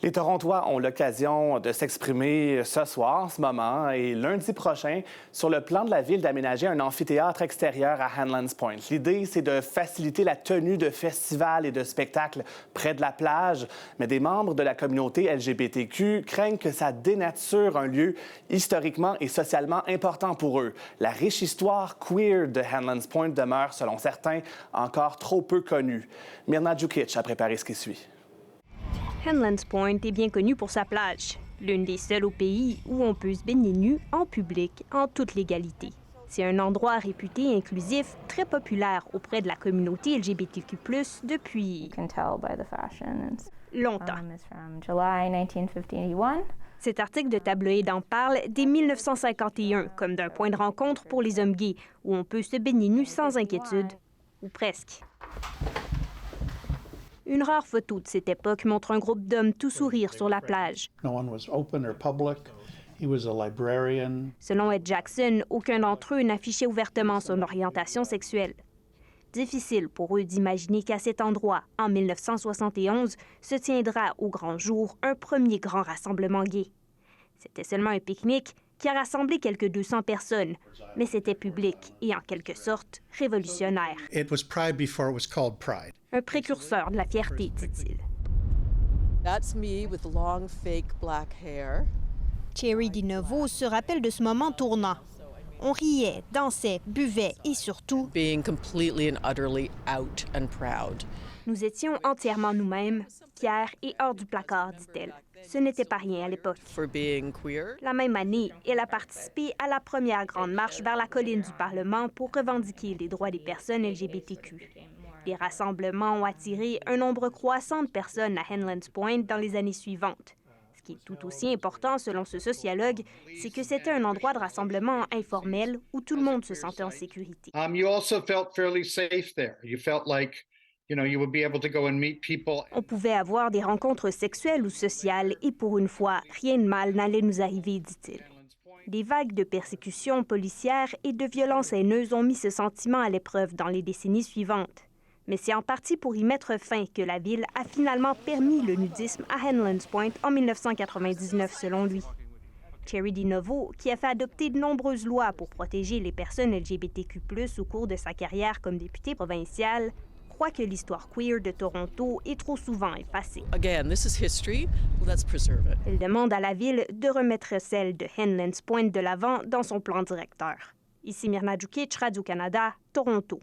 Les Torontois ont l'occasion de s'exprimer ce soir, en ce moment, et lundi prochain, sur le plan de la ville d'aménager un amphithéâtre extérieur à Hanlan's Point. L'idée, c'est de faciliter la tenue de festivals et de spectacles près de la plage, mais des membres de la communauté LGBTQ craignent que ça dénature un lieu historiquement et socialement important pour eux. La riche histoire queer de Hanlan's Point demeure, selon certains, encore trop peu connue. Mirna Djukic a préparé ce qui suit. Hanlan's Point est bien connu pour sa plage, l'une des seules au pays où on peut se baigner nu en public en toute légalité. C'est un endroit réputé inclusif, très populaire auprès de la communauté LGBTQ+, depuis longtemps. Cet article de tabloïd en parle dès 1951 comme d'un point de rencontre pour les hommes gays, où on peut se baigner nu sans inquiétude, ou presque. Une rare photo de cette époque montre un groupe d'hommes tout sourire sur la plage. Selon Ed Jackson, aucun d'entre eux n'affichait ouvertement son orientation sexuelle. Difficile pour eux d'imaginer qu'à cet endroit, en 1971, se tiendra au grand jour un premier grand rassemblement gay. C'était seulement un pique-nique qui a rassemblé quelques 200 personnes, mais c'était public et en quelque sorte révolutionnaire. Un précurseur de la fierté, dit-il. Thierry DiNovo se rappelle de ce moment tournant. On riait, dansait, buvait et surtout... Nous étions entièrement nous-mêmes, fiers et hors du placard, dit-elle. Ce n'était pas rien à l'époque. La même année, elle a participé à la première grande marche vers la colline du Parlement pour revendiquer les droits des personnes LGBTQ. Les rassemblements ont attiré un nombre croissant de personnes à Hanlan's Point dans les années suivantes. Ce qui est tout aussi important, selon ce sociologue, c'est que c'était un endroit de rassemblement informel où tout le monde se sentait en sécurité. On pouvait avoir des rencontres sexuelles ou sociales et pour une fois, rien de mal n'allait nous arriver, dit-il. Des vagues de persécutions policières et de violences haineuses ont mis ce sentiment à l'épreuve dans les décennies suivantes. Mais c'est en partie pour y mettre fin que la ville a finalement permis le nudisme à Hanlan's Point en 1999, selon lui. Thierry DiNovo, qui a fait adopter de nombreuses lois pour protéger les personnes LGBTQ+, au cours de sa carrière comme député provincial, croit que l'histoire queer de Toronto est trop souvent effacée. Il demande à la ville de remettre celle de Hanlan's Point de l'avant dans son plan directeur. Ici Mirna Djukic, Radio-Canada, Toronto.